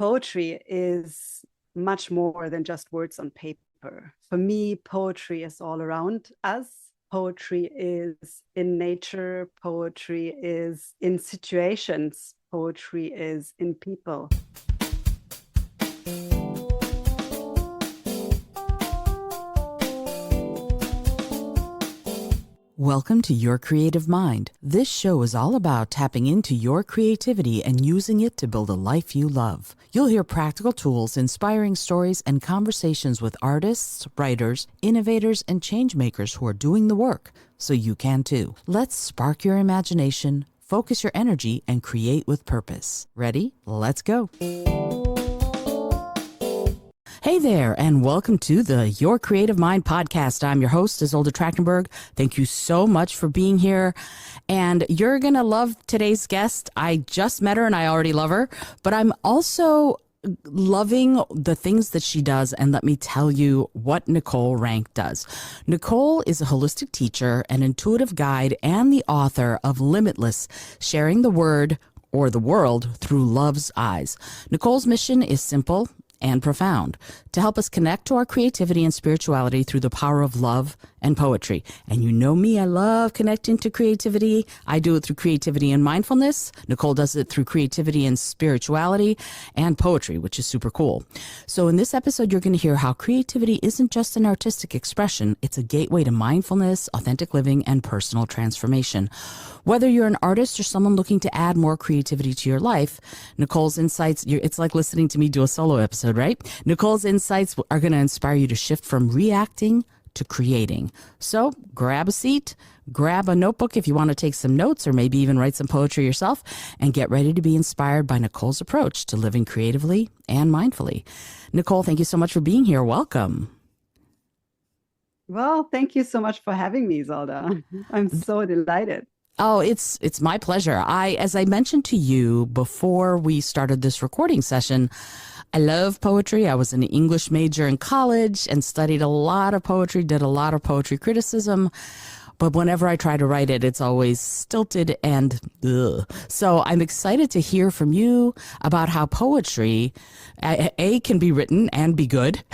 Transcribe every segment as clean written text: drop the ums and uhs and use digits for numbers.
Poetry is much more than just words on paper. For me, poetry is all around us. Poetry is in nature, poetry is in situations, poetry is in people. Welcome to Your Creative Mind. This show is all about tapping into your creativity and using it to build a life you love. You'll hear practical tools, inspiring stories, and conversations with artists, writers, innovators, and change makers who are doing the work, so you can too. Let's spark your imagination, focus your energy, and create with purpose. Ready? Let's go. Hey there, and welcome to the Your Creative Mind podcast. I'm your host, Izolda. Thank you so much for being here. And you're going to love today's guest. I just met her and I already love her, but I'm also loving the things that she does. And let me tell you what Nicole Rank does. Nicole is a holistic teacher, an intuitive guide, and the author of Limitless, sharing the word or the world through love's eyes. Nicole's mission is simple and profound: to help us connect to our creativity and spirituality through the power of love and poetry. And you know me, I love connecting to creativity. I do it through creativity and mindfulness. Nicole does it through creativity and spirituality and poetry, which is super cool. So in this episode, you're going to hear how creativity isn't just an artistic expression. It's a gateway to mindfulness, authentic living, and personal transformation. Whether you're an artist or someone looking to add more creativity to your life, Nicole's insights, it's like listening to me do a solo episode, right? Nicole's insights are going to inspire you to shift from reacting to creating. So grab a seat, grab a notebook if you want to take some notes, or maybe even write some poetry yourself, and get ready to be inspired by Nicole's approach to living creatively and mindfully. Nicole, thank you so much for being here. Welcome. Well, thank you so much for having me, Izolda. I'm so delighted. Oh, it's my pleasure. As I mentioned to you before we started this recording session, I love poetry. I was an English major in college and studied a lot of poetry, did a lot of poetry criticism. But whenever I try to write it, it's always stilted and ugh. So I'm excited to hear from you about how poetry, A, can be written and be good,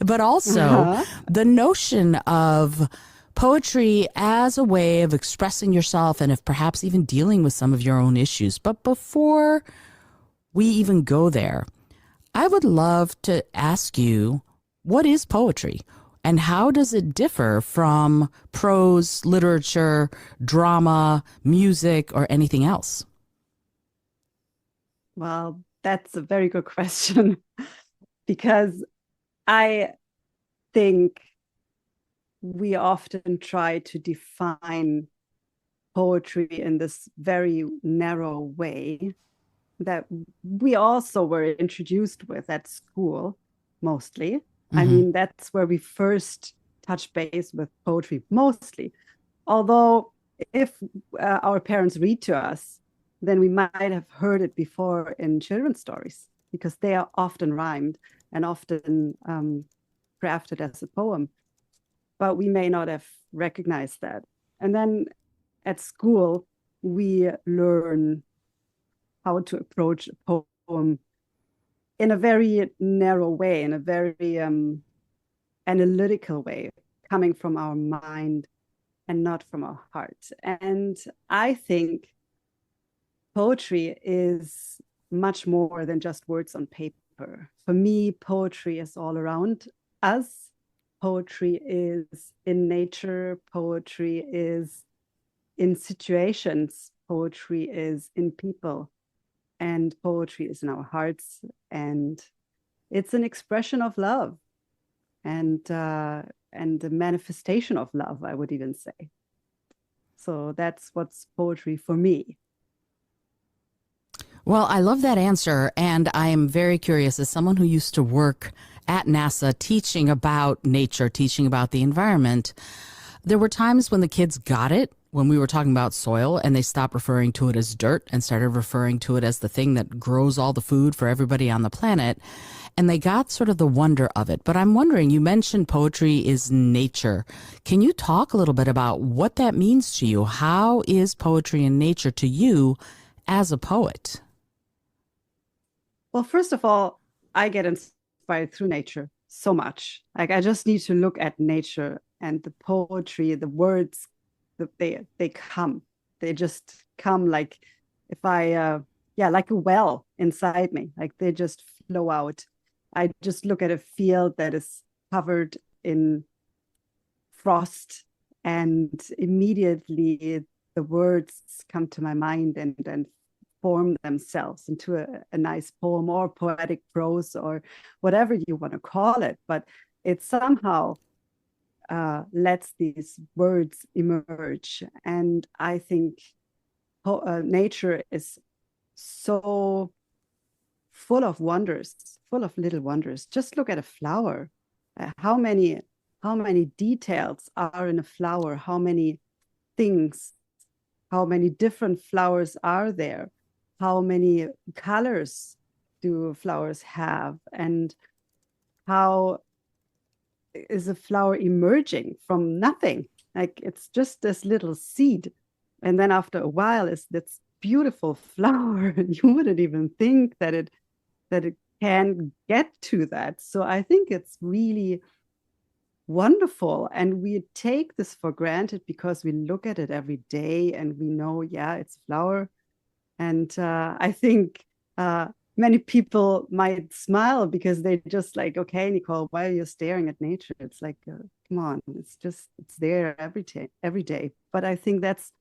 but also the notion of poetry as a way of expressing yourself and of perhaps even dealing with some of your own issues. But before we even go there, I would love to ask you, what is poetry and how does it differ from prose, literature, drama, music, or anything else? Well, that's a very good question because I think we often try to define poetry in this very narrow way that we also were introduced with at school, mostly. Mm-hmm. I mean, that's where we first touch base with poetry, mostly. Although if our parents read to us, then we might have heard it before in children's stories, because they are often rhymed and often crafted as a poem. But we may not have recognized that. And then at school, we learn how to approach a poem in a very narrow way, in a very analytical way, coming from our mind and not from our heart. And I think poetry is much more than just words on paper. For me, poetry is all around us. Poetry is in nature, poetry is in situations, poetry is in people, and poetry is in our hearts, and it's an expression of love and the manifestation of love, I would even say. So that's what's poetry for me. Well, I love that answer, and I am very curious, as someone who used to work at NASA teaching about nature, teaching about the environment, there were times when the kids got it when we were talking about soil and they stopped referring to it as dirt and started referring to it as the thing that grows all the food for everybody on the planet. And they got sort of the wonder of it. But I'm wondering, you mentioned poetry is nature. Can you talk a little bit about what that means to you? How is poetry in nature to you as a poet? Well, first of all, I get inspired through nature so much. Like I just need to look at nature and the poetry, the words that they come. They just come like if I yeah, like a well inside me. Like they just flow out. I just look at a field that is covered in frost and immediately the words come to my mind and form themselves into a nice poem or poetic prose or whatever you want to call it. But it somehow lets these words emerge. And I think nature is so full of wonders, full of little wonders. Just look at a flower. How many details are in a flower? How many things? How many different flowers are there? How many colors do flowers have? And how is a flower emerging from nothing? Like it's just this little seed. And then after a while, it's this beautiful flower. You wouldn't even think that it can get to that. So I think it's really wonderful. And we take this for granted because we look at it every day and we know, yeah, it's a flower. And I think many people might smile because they just like, okay, Nicole, why are you staring at nature? It's like, come on, it's there every day. But I think that's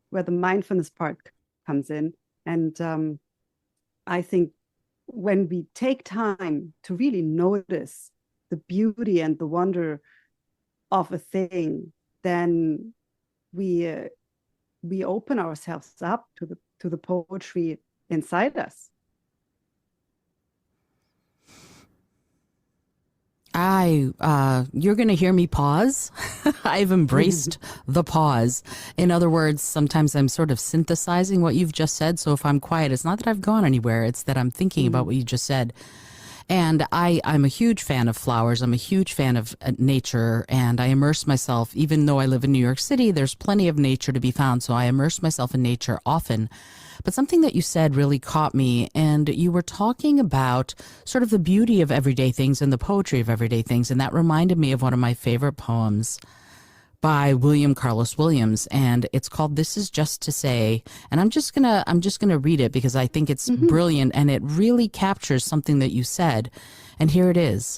where the mindfulness part comes in. And I think when we take time to really notice the beauty and the wonder of a thing, then we uh, we open ourselves up to the poetry inside us. You're going to hear me pause. I've embraced the pause. In other words, sometimes I'm sort of synthesizing what you've just said. So if I'm quiet, it's not that I've gone anywhere. It's that I'm thinking about what you just said. And I'm a huge fan of flowers. I'm a huge fan of nature, and I immerse myself, even though I live in New York City, there's plenty of nature to be found. So I immerse myself in nature often. But something that you said really caught me, and you were talking about sort of the beauty of everyday things and the poetry of everyday things. And that reminded me of one of my favorite poems by William Carlos Williams, and it's called "This Is Just to Say." And I'm just gonna read it because I think it's brilliant and it really captures something that you said. And here it is.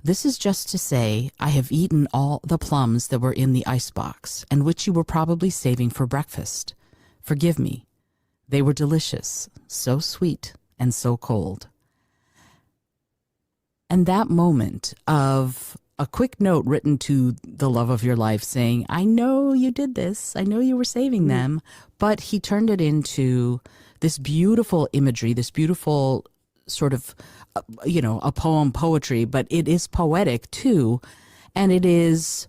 This is just to say, I have eaten all the plums that were in the icebox and which you were probably saving for breakfast. Forgive me. They were delicious, so sweet and so cold. And that moment of a quick note written to the love of your life saying, I know you did this. I know you were saving them. But he turned it into this beautiful imagery, this beautiful sort of, a poetry, but it is poetic too. And it is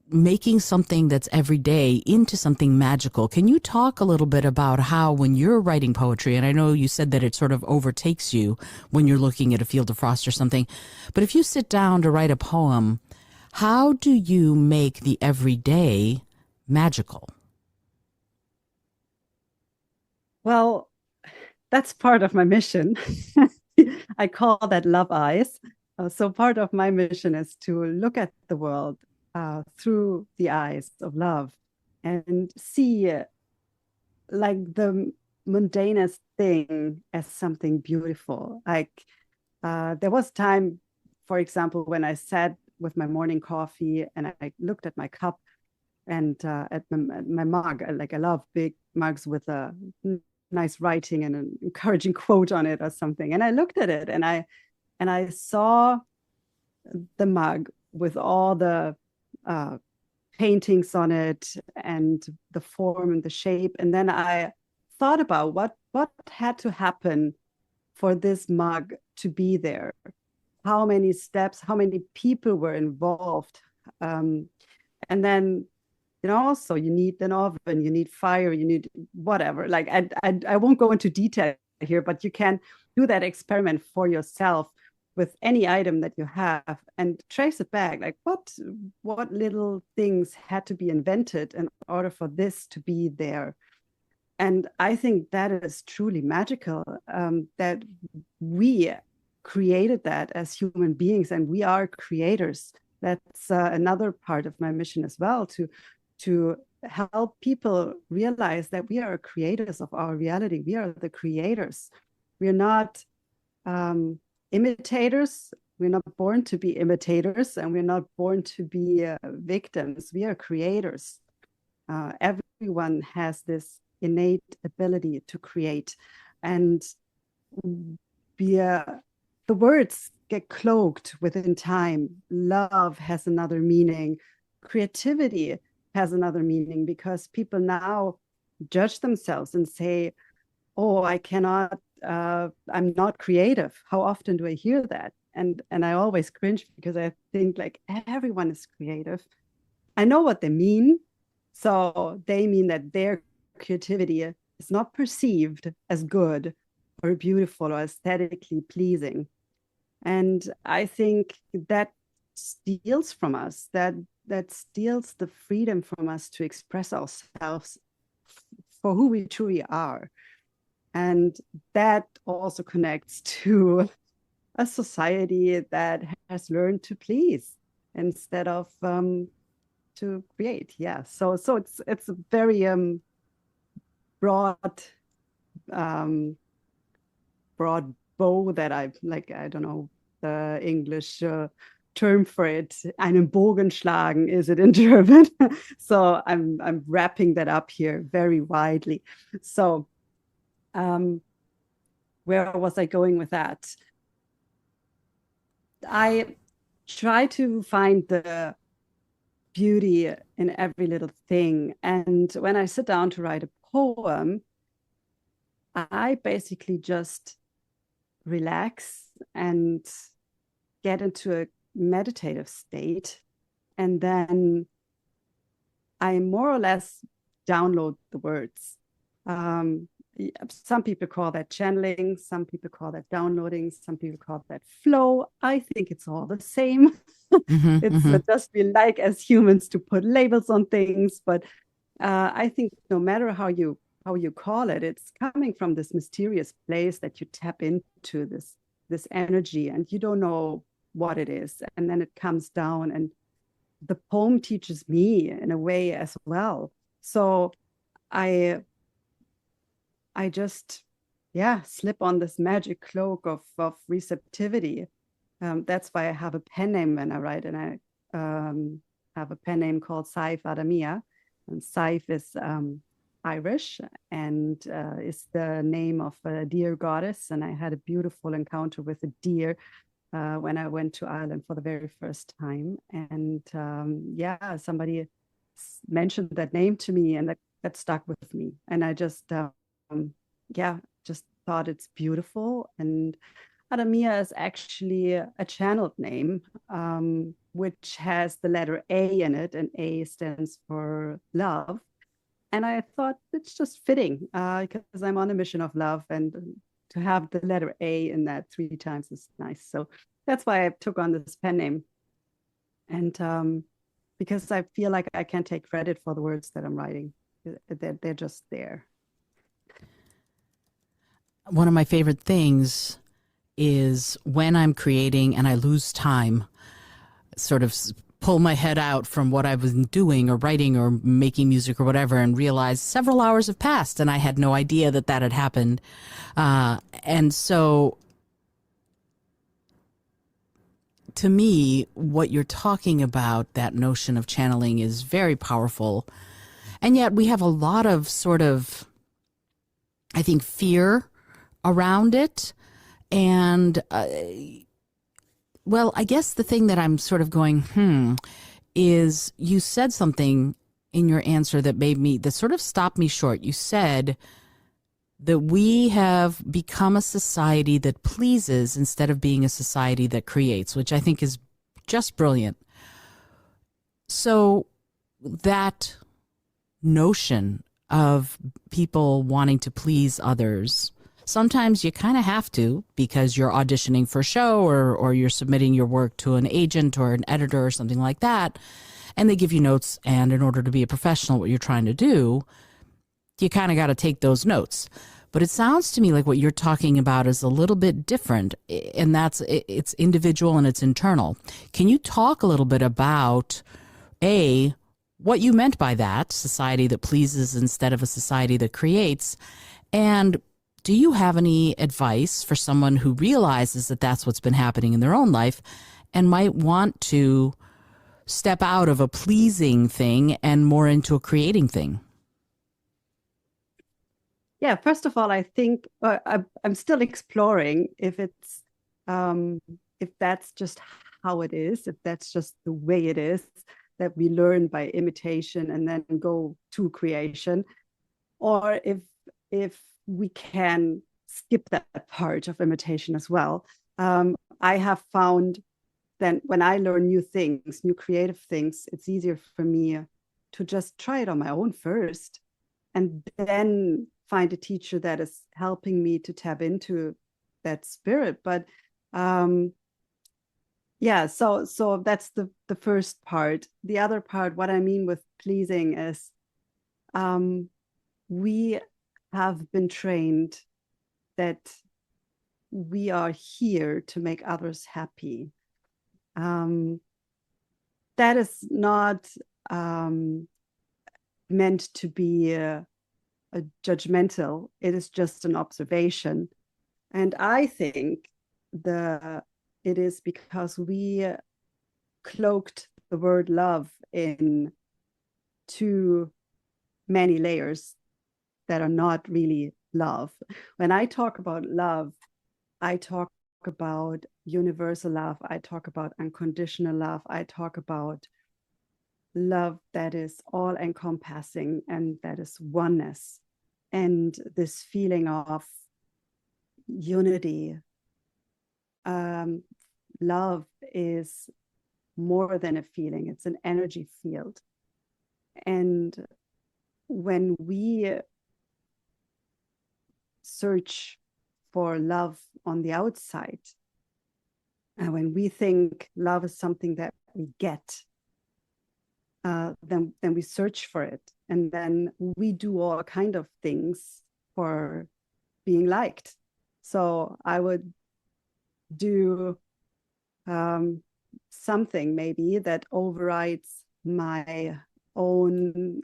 making something that's everyday into something magical. Can you talk a little bit about how when you're writing poetry, and I know you said that it sort of overtakes you when you're looking at a field of frost or something, but if you sit down to write a poem, how do you make the everyday magical? Well, that's part of my mission. I call that love eyes. So part of my mission is to look at the world through the eyes of love and see like the mundanest thing as something beautiful. Like there was time, for example, when I sat with my morning coffee and I looked at my cup and at my mug. Like I love big mugs with a nice writing and an encouraging quote on it or something. And I looked at it and I saw the mug with all the uh, paintings on it and the form and the shape. And then I thought about what had to happen for this mug to be there. How many steps, how many people were involved. And then, also you need an oven, you need fire, you need whatever. Like I won't go into detail here, but you can do that experiment for yourself with any item that you have and trace it back. Like what little things had to be invented in order for this to be there. And I think that is truly magical, that we created that as human beings, and we are creators. That's another part of my mission as well, to help people realize that we are creators of our reality. We are the creators. We're not imitators. We're not born to be imitators, and we're not born to be victims. We are creators. Everyone has this innate ability to create, and the words get cloaked within time. Love has another meaning. Creativity has another meaning, because people now judge themselves and say, oh, I cannot, I'm not creative. How often do I hear that? And I always cringe, because I think like everyone is creative. I know what they mean. So they mean that their creativity is not perceived as good or beautiful or aesthetically pleasing. And I think that steals from us, that steals the freedom from us to express ourselves for who we truly are. And that also connects to a society that has learned to please instead of to create. Yeah. So it's a very broad broad bow that I like. I don't know the English term for it. Einen Bogen schlagen is it in German? So I'm wrapping that up here very widely. So where was I going with that? I try to find the beauty in every little thing. And when I sit down to write a poem, I basically just relax and get into a meditative state. And then I more or less download the words. Some people call that channeling, some people call that downloading, some people call that flow. I think it's all the same. It's just we like as humans to put labels on things, but I think no matter how you call it, it's coming from this mysterious place that you tap into this energy, and you don't know what it is, and then it comes down, and the poem teaches me in a way as well. So I just slip on this magic cloak of receptivity. That's why I have a pen name when I write, and I have a pen name called Saif Adamia, and Saif is Irish and is the name of a deer goddess. And I had a beautiful encounter with a deer when I went to Ireland for the very first time. And somebody mentioned that name to me, and that stuck with me. And I just just thought it's beautiful. And Adamia is actually a channeled name, which has the letter A in it, and A stands for love. And I thought it's just fitting because I'm on a mission of love, and to have the letter A in that 3 times is nice. So that's why I took on this pen name. And because I feel like I can't take credit for the words that I'm writing. They're just there. One of my favorite things is when I'm creating and I lose time, sort of pull my head out from what I was doing or writing or making music or whatever, and realize several hours have passed and I had no idea that had happened. And so to me, what you're talking about, that notion of channeling, is very powerful. And yet we have a lot of sort of, I think, fear around it. And well, I guess the thing that I'm sort of going, is you said something in your answer that sort of stopped me short. You said that we have become a society that pleases instead of being a society that creates, which I think is just brilliant. So that notion of people wanting to please others, sometimes you kind of have to, because you're auditioning for a show or you're submitting your work to an agent or an editor or something like that, and they give you notes, and in order to be a professional, what you're trying to do, you kind of got to take those notes. But it sounds to me like what you're talking about is a little bit different, and it's individual and it's internal. Can you talk a little bit about what you meant by that society that pleases instead of a society that creates? And do you have any advice for someone who realizes that that's what's been happening in their own life and might want to step out of a pleasing thing and more into a creating thing? Yeah, first of all, I think I'm still exploring if that's just how it is, if that's just the way it is, that we learn by imitation and then go to creation, or if we can skip that part of imitation as well. I have found that when I learn new things, new creative things, it's easier for me to just try it on my own first, and then find a teacher that is helping me to tap into that spirit. But yeah, so that's the first part. The other part, what I mean with pleasing, is we have been trained that we are here to make others happy. That is not meant to be a judgmental. It is just an observation. And I think it is because we cloaked the word love in too many layers that are not really love. When I talk about love, I talk about universal love. I talk about unconditional love. I talk about love that is all encompassing and that is oneness. And this feeling of unity. Love is more than a feeling, it's an energy field. And when we search for love on the outside, and when we think love is something that we get, then we search for it, and then we do all kind of things for being liked. So I would do something maybe that overrides my own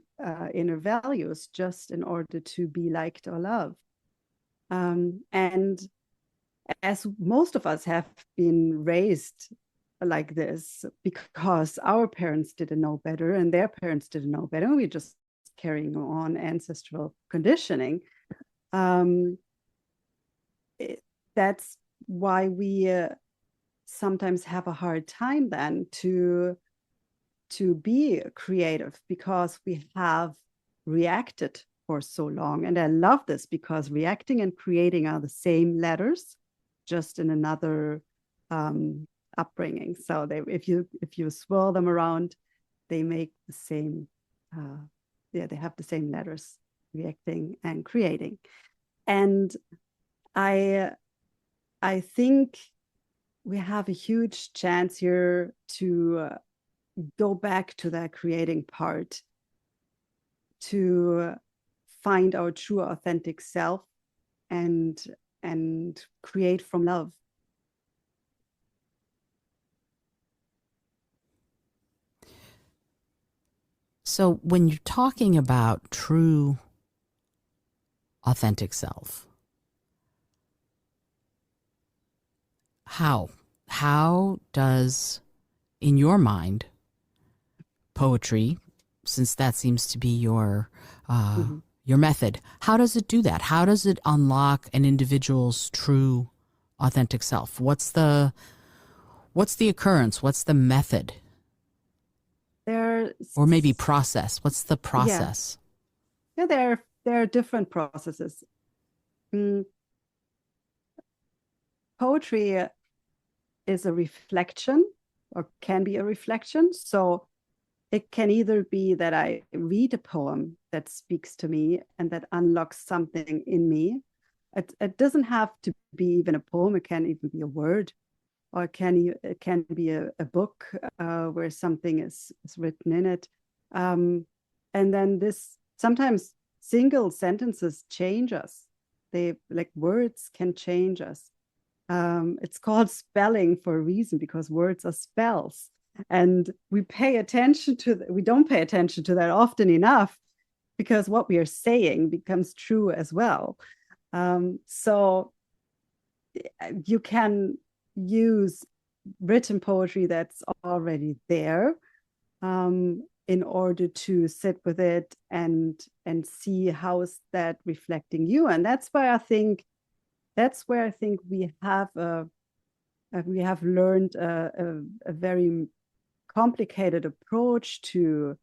inner values just in order to be liked or loved. And as most of us have been raised like this because our parents didn't know better and their parents didn't know better, and we're just carrying on ancestral conditioning. That's why we sometimes have a hard time then to be creative, because we have reacted for so long. And I love this because reacting and creating are the same letters, just in another upbringing. So if you swirl them around, they make the same. They have the same letters, reacting and creating. And I think we have a huge chance here to go back to that creating part, to find our true authentic self and create from love. So when you're talking about true authentic self, how does, in your mind, poetry, since that seems to be your method, how does it do that? How does it unlock an individual's true authentic self? What's the occurrence? What's the method? Or maybe process. What's the process? Yeah, there are different processes. Poetry is a reflection, or can be a reflection. So it can either be that I read a poem that speaks to me and that unlocks something in me. It doesn't have to be even a poem. It can even be a word, or it can be a book where something is written in it. And then this, sometimes single sentences change us. They like words can change us. It's called spelling for a reason, because words are spells, and we don't pay attention to that often enough, because what we are saying becomes true as well. So you can use written poetry that's already there, in order to sit with it and see how is that reflecting you. And that's where I think we have learned a very complicated approach to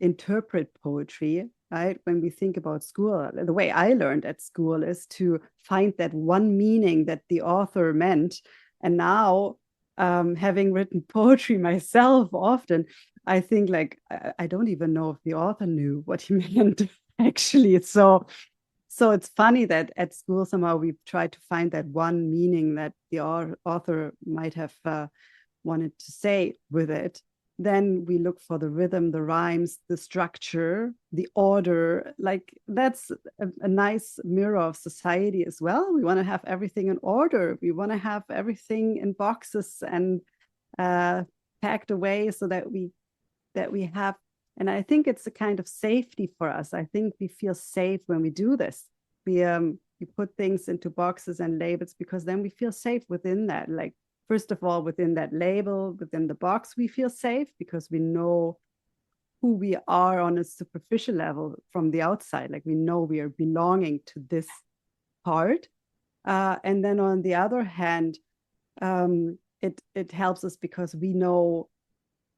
interpret poetry, right? When we think about school, the way I learned at school is to find that one meaning that the author meant. And now, having written poetry myself often, I think like I don't even know if the author knew what he meant actually. So it's funny that at school somehow we've tried to find that one meaning that the author might have wanted to say with it. Then we look for the rhythm, the rhymes, the structure, the order. Like that's a nice mirror of society as well. We want to have everything in order. We want to have everything in boxes and uh, packed away so that we have. And I think it's a kind of safety for us. I think we feel safe when we do this. We put things into boxes and labels because then we feel safe within that. Like, first of all, within that label, within the box, we feel safe because we know who we are on a superficial level from the outside. Like we know we are belonging to this part. And then on the other hand, it helps us because we know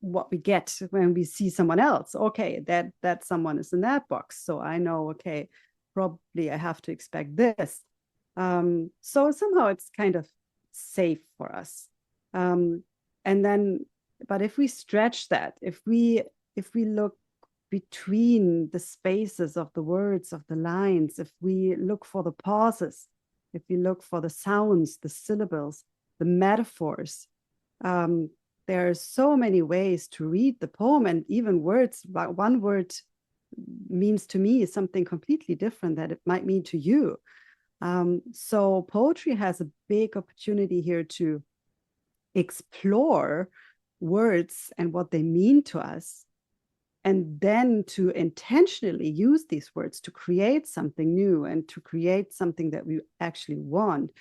what we get when we see someone else. Okay, that someone is in that box, so I know, okay, probably I have to expect this. So somehow it's kind of safe for us. And then, but if we stretch that, if we look between the spaces of the words, of the lines, if we look for the pauses, if we look for the sounds, the syllables, the metaphors, there are so many ways to read the poem, and even words. One word means to me something completely different that it might mean to you. So poetry has a big opportunity here to explore words and what they mean to us, and then to intentionally use these words to create something new and to create something that we actually want.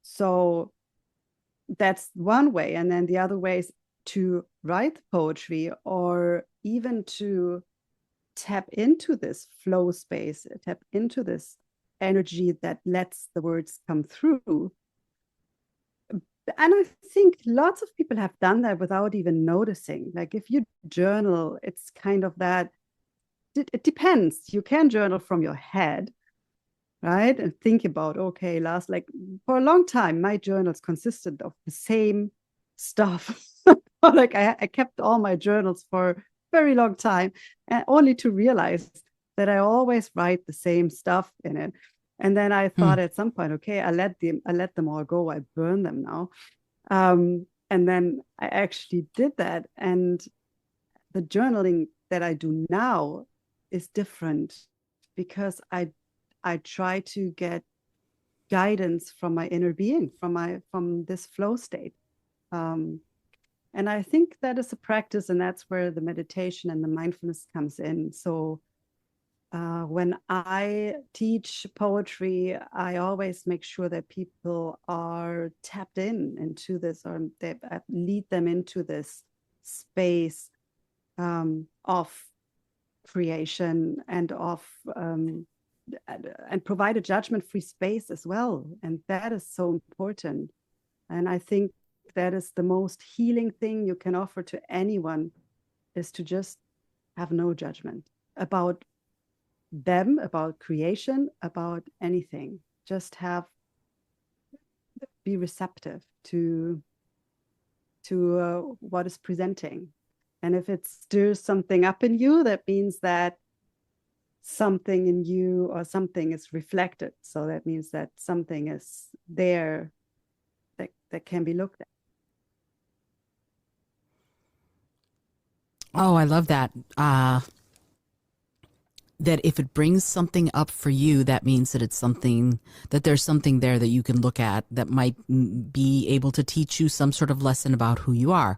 So that's one way. And then the other way is to write poetry, or even to tap into this flow space, tap into this energy that lets the words come through. And I think lots of people have done that without even noticing. Like if you journal, it's kind of that, it depends. You can journal from your head, right? And think about, okay, like for a long time, my journals consisted of the same stuff. Like I kept all my journals for a very long time, and only to realize that I always write the same stuff in it. And then I thought at some point, okay, I let them all go. I burn them now. And then I actually did that. And the journaling that I do now is different because I try to get guidance from my inner being, from this flow state. Um, and I think that is a practice, and that's where the meditation and the mindfulness comes in. So when I teach poetry, I always make sure that people are tapped into this, or they lead them into this space of creation and of and provide a judgment-free space as well. And that is so important. And I think that is the most healing thing you can offer to anyone, is to just have no judgment about them, about creation, about anything. Just be receptive to what is presenting. And if it stirs something up in you, that means that something in you or something is reflected. So that means that something is there that can be looked at. Oh, I love that. that if it brings something up for you, that means that it's something, that there's something there that you can look at that might be able to teach you some sort of lesson about who you are,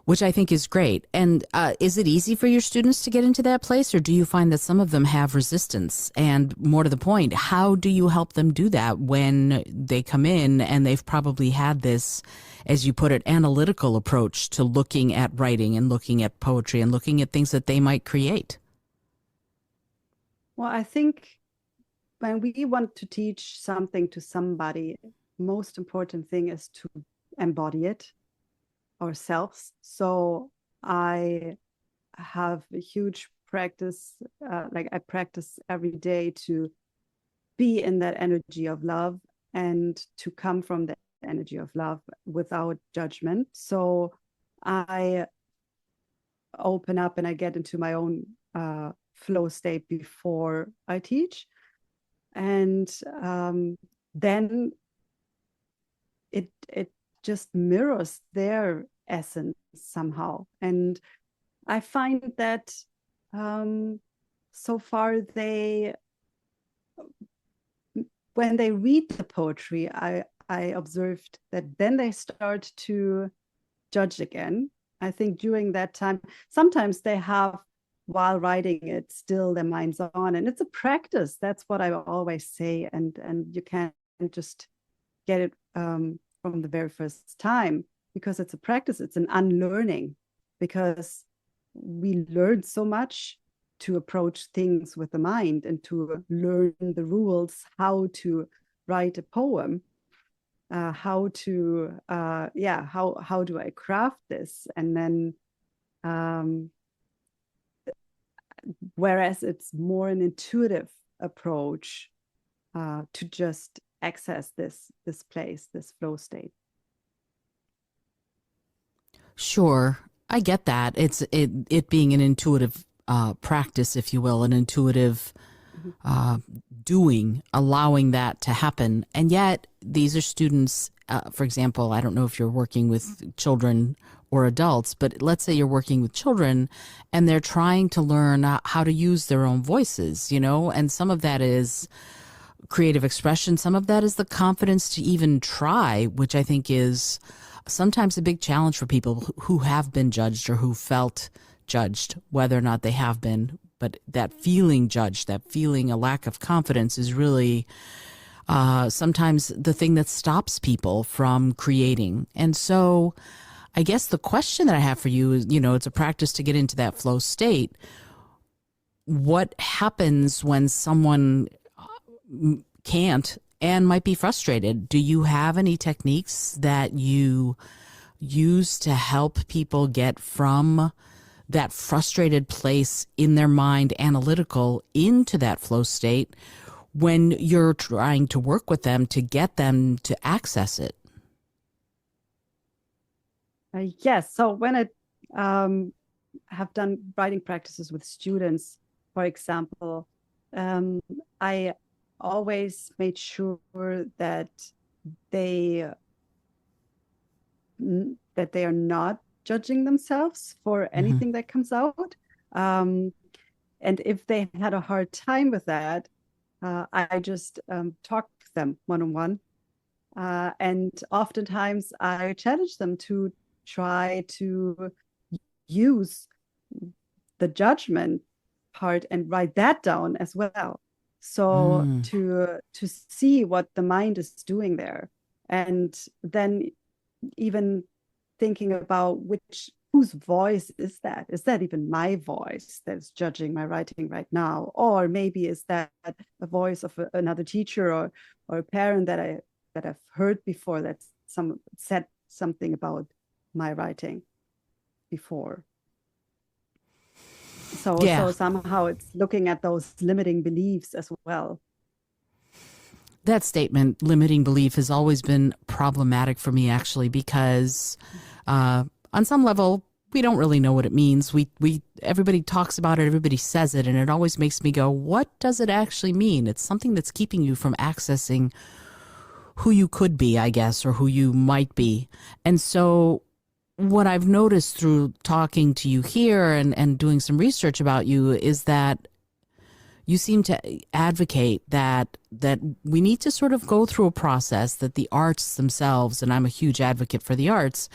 which I think is great. And is it easy for your students to get into that place, or do you find that some of them have resistance? And more to the point, how do you help them do that when they come in and they've probably had this, as you put it, analytical approach to looking at writing and looking at poetry and looking at things that they might create? Well, I think when we want to teach something to somebody, most important thing is to embody it ourselves. So I have a huge practice, like I practice every day to be in that energy of love and to come from the energy of love without judgment. So I open up and I get into my own flow state before I teach. And then it just mirrors their essence somehow. And I find that so far when they read the poetry, I observed that then they start to judge again. I think during that time, sometimes they have, while writing it, still their mind's on, and it's a practice. That's what I always say. And you can't just get it from the very first time, because it's a practice. It's an unlearning, because we learn so much to approach things with the mind and to learn the rules, how to write a poem, how do I craft this, and then whereas it's more an intuitive approach to just access this place, this flow state. Sure, I get that. It being an intuitive practice, if you will, an intuitive doing, allowing that to happen. And yet these are students, for example, I don't know if you're working with children or adults, but let's say you're working with children and they're trying to learn how to use their own voices, and some of that is creative expression. Some of that is the confidence to even try, which I think is sometimes a big challenge for people who have been judged or who felt judged, whether or not they have been. But that feeling judged, that feeling a lack of confidence is really sometimes the thing that stops people from creating. And so I guess the question that I have for you is, it's a practice to get into that flow state. What happens when someone can't and might be frustrated? Do you have any techniques that you use to help people get from that frustrated place in their mind, analytical, into that flow state when you're trying to work with them to get them to access it? Yes. So when I have done writing practices with students, for example, I always made sure that they are not judging themselves for anything that comes out. And if they had a hard time with that, I just talk to them one-on-one. And oftentimes I challenge them to try to use the judgment part and write that down as well. So to see what the mind is doing there, and then even thinking about whose voice is that? Is that even my voice that's judging my writing right now? Or maybe is that a voice of another teacher or a parent that I've heard before that said something about my writing before. So somehow it's looking at those limiting beliefs as well. That statement, limiting belief, has always been problematic for me, actually, because on some level, we don't really know what it means. Everybody talks about it, everybody says it, and it always makes me go, what does it actually mean? It's something that's keeping you from accessing who you could be, I guess, or who you might be. And so what I've noticed through talking to you here and doing some research about you is that you seem to advocate that we need to sort of go through a process, that the arts themselves, and I'm a huge advocate for the arts,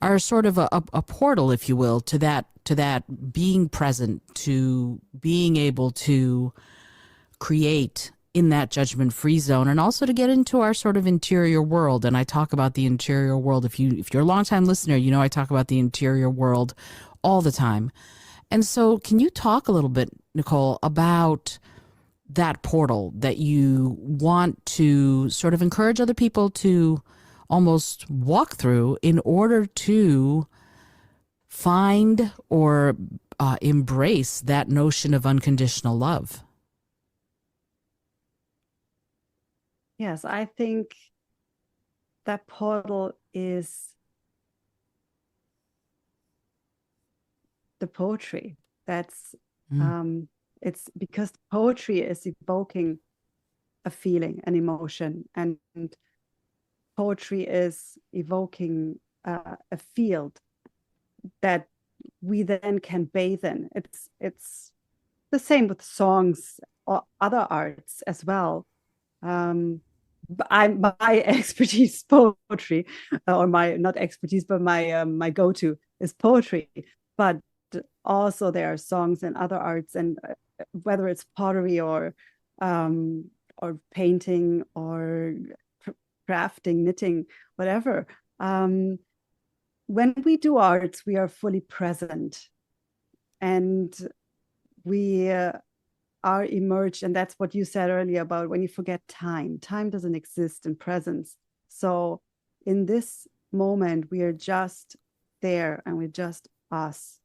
are sort of a portal, if you will, to that being present, to being able to create in that judgment free zone, and also to get into our sort of interior world. And I talk about the interior world. If you're a longtime listener, you know I talk about the interior world all the time. And so can you talk a little bit, Nicole, about that portal that you want to sort of encourage other people to almost walk through in order to find or embrace that notion of unconditional love? Yes, I think that portal is the poetry. That's it's because poetry is evoking a feeling, an emotion, and poetry is evoking a field that we then can bathe in. It's the same with songs or other arts as well. My expertise is poetry, or my not expertise, but my go-to is poetry. But also there are songs and other arts, and whether it's pottery or painting or crafting, knitting, whatever. When we do arts, we are fully present, and we are emerged. And that's what you said earlier about when you forget time. Time doesn't exist in presence. So in this moment, we are just there, and we're just us.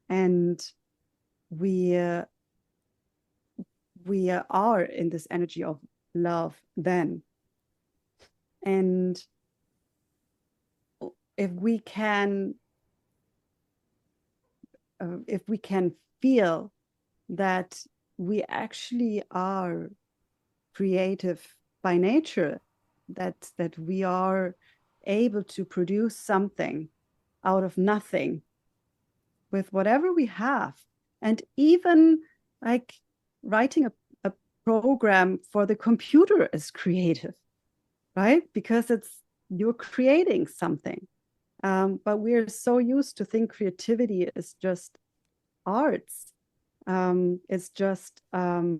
And we are in this energy of love then. And if we can feel that we actually are creative by nature, that we are able to produce something out of nothing with whatever we have, and even like writing a program for the computer is creative, right? Because you're creating something. But we're so used to think creativity is just arts. It's just I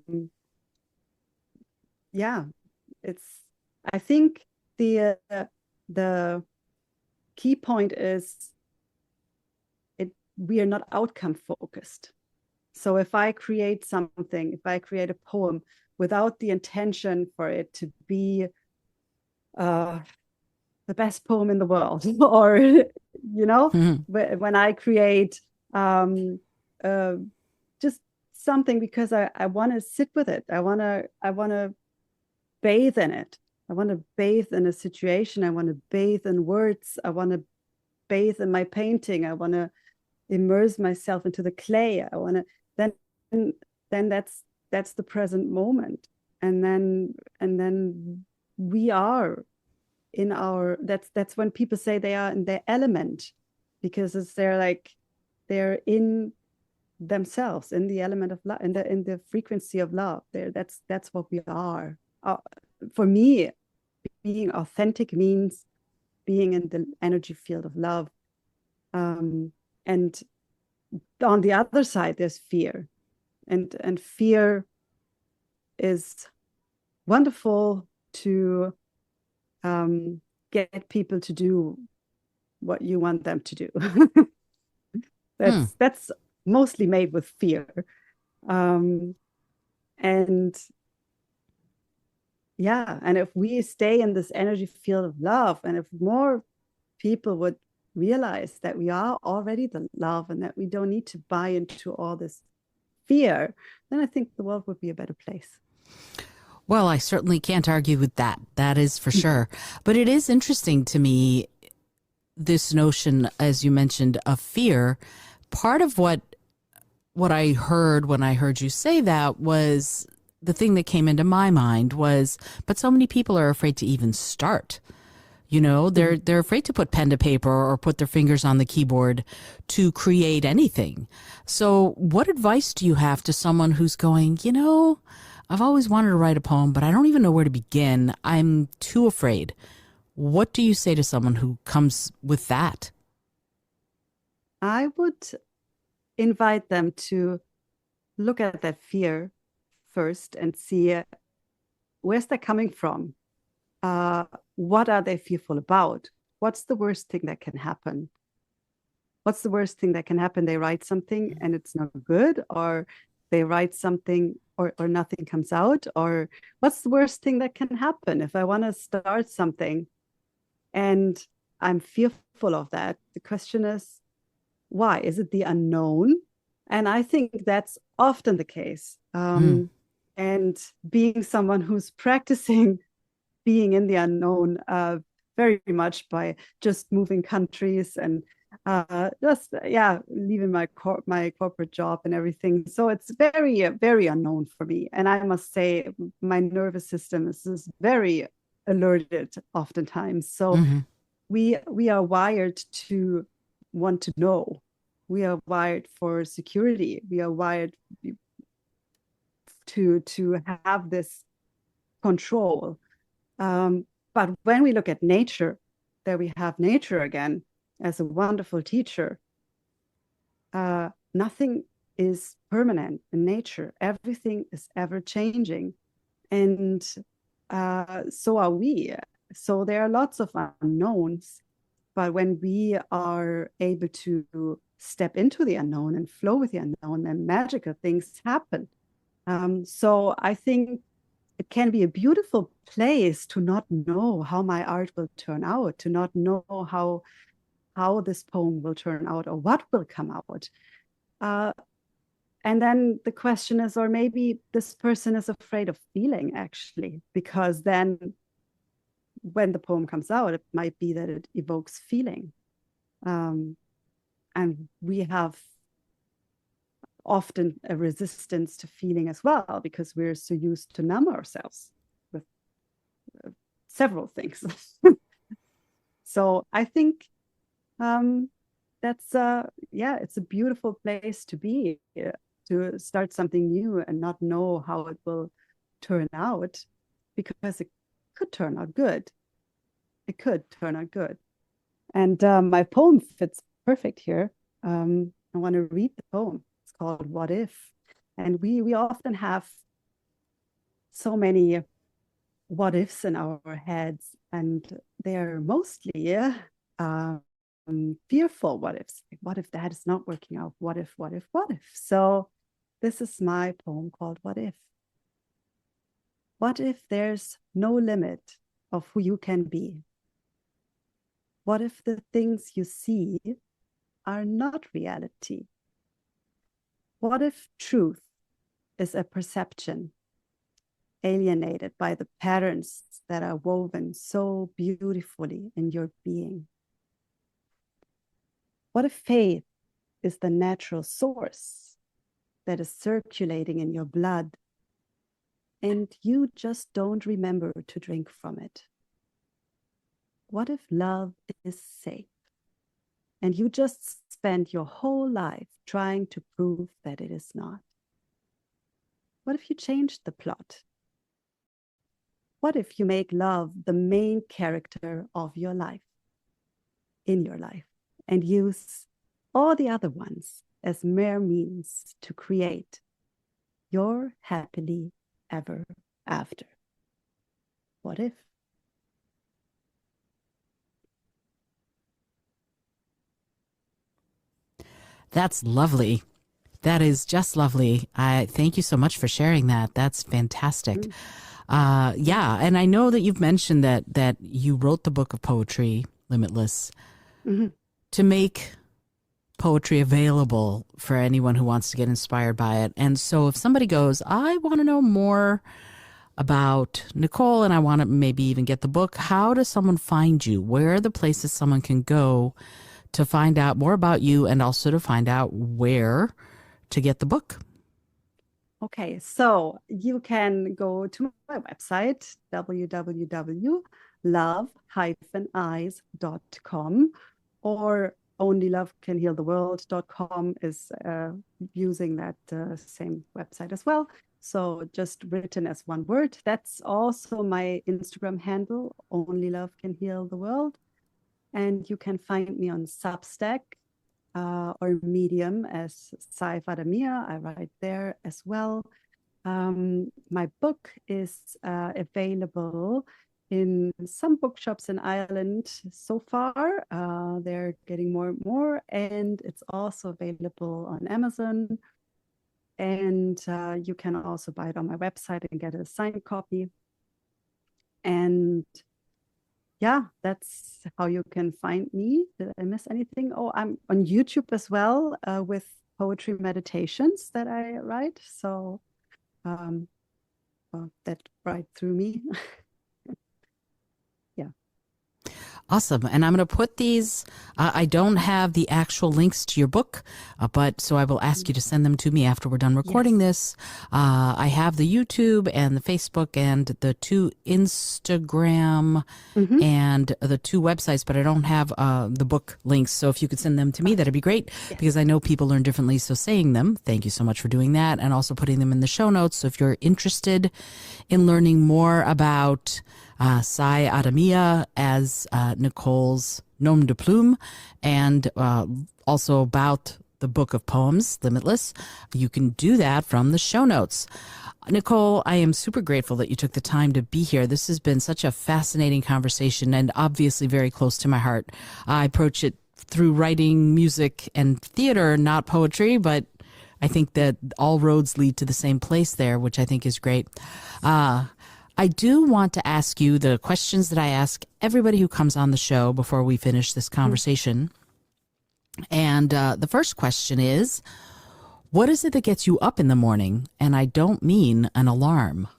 think the key point is we are not outcome focused. So if I create something, if I create a poem without the intention for it to be the best poem in the world, or when I create just something because I want to sit with it, I want to bathe in it, I want to bathe in a situation, I want to bathe in words, I want to bathe in my painting, I want to immerse myself into the clay, I want to then that's the present moment. And then we are in our, that's when people say they are in their element, because they're in themselves, in the element of love, in the frequency of love. That's what we are. For me, being authentic means being in the energy field of love. And on the other side, there's fear, and fear is wonderful to get people to do what you want them to do. That's mostly made with fear. And if we stay in this energy field of love, and if more people would realize that we are already the love, and that we don't need to buy into all this fear, then I think the world would be a better place. Well, I certainly can't argue with that. That is for sure. But it is interesting to me, this notion, as you mentioned, of fear. Part of what I heard when I heard you say that was, the thing that came into my mind was, but so many people are afraid to even start. You know, they're afraid to put pen to paper or put their fingers on the keyboard to create anything. So, what advice do you have to someone who's going, you know, I've always wanted to write a poem, but I don't even know where to begin. I'm too afraid. What do you say to someone who comes with that? I would invite them to look at that fear first and see where's that coming from? What are they fearful about? What's the worst thing that can happen? What's the worst thing that can happen? They write something and it's not good, or they write something or nothing comes out, or what's the worst thing that can happen if I want to start something and I'm fearful of that? The question is, why? Is it the unknown? And I think that's often the case. Mm. And being someone who's practicing being in the unknown very much by just moving countries and just leaving my corporate job and everything. So it's very unknown for me, and I must say my nervous system is very alerted oftentimes. So Mm-hmm. we are wired to want to know. We are wired for security. We are wired to have this control. But when we look at nature, there we have nature again as a wonderful teacher. Nothing is permanent in nature. Everything is ever changing. And so are we. So there are lots of unknowns. But when we are able to step into the unknown and flow with the unknown, then magical things happen. So I think it can be a beautiful place to not know how my art will turn out, to not know how this poem will turn out or what will come out. And then the question is, or maybe this person is afraid of feeling actually, because then when the poem comes out, it might be that it evokes feeling. And we have often a resistance to feeling as well, because we're so used to numb ourselves with several things. So I think that's it's a beautiful place to be, to start something new and not know how it will turn out, because it could turn out good. It could turn out good. And my poem fits perfect here. I want to read the poem. It's called What If? And we often have so many what ifs in our heads, and they're mostly fearful what ifs. What if that is not working out? What if, what if, what if? So this is my poem called What If? What if there's no limit of who you can be? What if the things you see are not reality? What if truth is a perception, alienated by the patterns that are woven so beautifully in your being? What if faith is the natural source that is circulating in your blood, and you just don't remember to drink from it? What if love is safe, and you just spend your whole life trying to prove that it is not? What if you change the plot? What if you make love the main character of your life, in your life, and use all the other ones as mere means to create your happily ever after? What if? That's lovely. That is just lovely. I thank you so much for sharing that. That's fantastic. Yeah, and I know that you've mentioned that you wrote the book of poetry, Limitless, Mm-hmm. to make poetry available for anyone who wants to get inspired by it. And so if somebody goes, I want to know more about Nicole and I want to maybe even get the book, how does someone find you? Where are the places someone can go to find out more about you and also to find out where to get the book? Okay, so you can go to my website, www.love eyes.com, or onlylovecanhealtheworld.com is using that same website as well. So just written as one word. That's also my Instagram handle, Only Love Can Heal the World. And you can find me on Substack or Medium as Saif Adamia. I write there as well. My book is available in some bookshops in Ireland so far. They're getting more and more, and it's also available on Amazon. And you can also buy it on my website and get a signed copy. And yeah, that's how you can find me. Did I miss anything? Oh, I'm on YouTube as well with poetry meditations that I write. So that right through me. Yeah. Awesome. And I'm going to put these, I don't have the actual links to your book, but so I will ask you to send them to me after we're done recording this. I have the YouTube and the Facebook and the 2 Instagram and the 2 websites, but I don't have the book links. So if you could send them to me, that'd be great because I know people learn differently. So saying them, thank you so much for doing that, and also putting them in the show notes. So if you're interested in learning more about Sai Adamia as Nicole's nom de plume, and also about the book of poems, Limitless, you can do that from the show notes. Nicole, I am super grateful that you took the time to be here. This has been such a fascinating conversation and obviously very close to my heart. I approach it through writing, music, and theater, not poetry, but I think that all roads lead to the same place there, which I think is great. I do want to ask you the questions that I ask everybody who comes on the show before we finish this conversation. And the first question is, what is it that gets you up in the morning? And I don't mean an alarm.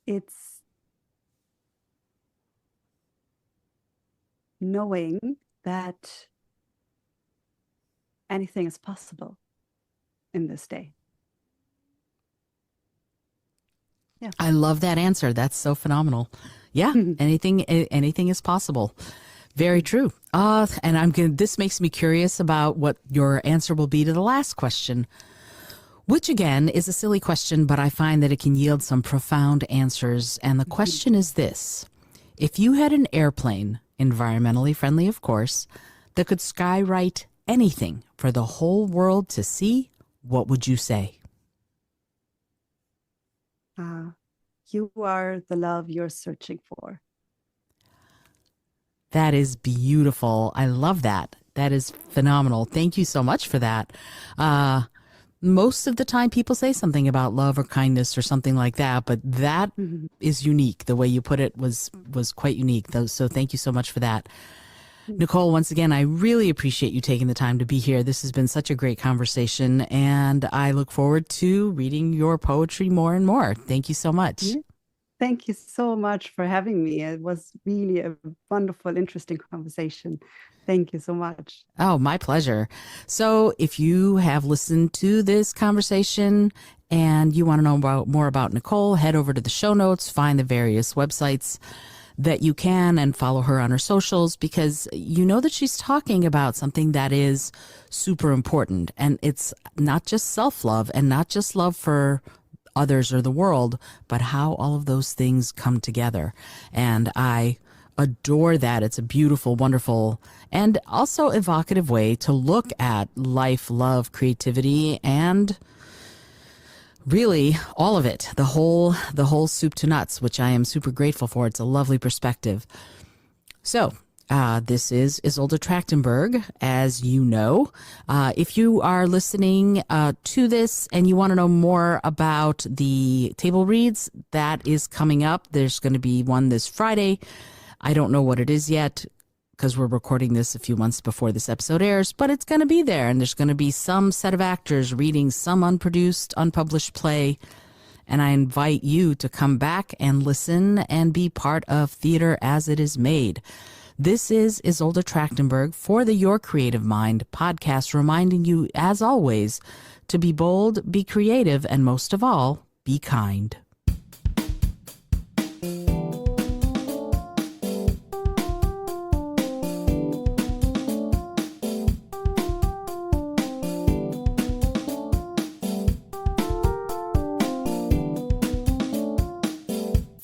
It's knowing that anything is possible in this day. Yeah. I love that answer. That's so phenomenal. Yeah, anything is possible. Very true. And this makes me curious about what your answer will be to the last question, which again is a silly question, but I find that it can yield some profound answers. And the question is this: if you had an airplane, environmentally friendly, of course, that could skywrite anything for the whole world to see, what would you say? You are the love you're searching for. That is beautiful. I love that. That is phenomenal. Thank you so much for that. Most of the time people say something about love or kindness or something like that, but that is unique. The way you put it was quite unique. So thank you so much for that. Nicole, once again, I really appreciate you taking the time to be here. This has been such a great conversation, and I look forward to reading your poetry more and more. Thank you so much. Thank you so much for having me. It was really a wonderful, interesting conversation. Thank you so much. Oh, my pleasure. So if you have listened to this conversation and you want to know more about Nicole, head over to the show notes, find the various websites that you can, and follow her on her socials, because you know that she's talking about something that is super important. And it's not just self-love and not just love for others or the world, but how all of those things come together. And I adore that. It's a beautiful, wonderful, and also evocative way to look at life, love, creativity, and really all of it, the whole soup to nuts, which I am super grateful for. It's a lovely perspective. So this is Izolda Trachtenberg, as you know. If you are listening to this and you want to know more about the table reads, that is coming up. There's going to be one this Friday. I don't know what it is yet, because we're recording this a few months before this episode airs, but it's going to be there. And there's going to be some set of actors reading some unproduced, unpublished play. And I invite you to come back and listen and be part of Theater as It Is Made. This is Izolda Trachtenberg for the Your Creative Mind podcast, reminding you, as always, to be bold, be creative, and most of all, be kind.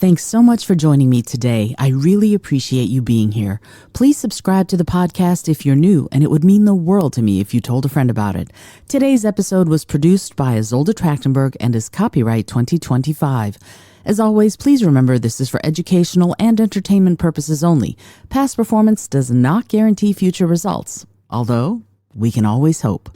Thanks so much for joining me today. I really appreciate you being here. Please subscribe to the podcast if you're new, and it would mean the world to me if you told a friend about it. Today's episode was produced by Izolda Trachtenberg and is copyright 2025. As always, please remember this is for educational and entertainment purposes only. Past performance does not guarantee future results, although we can always hope.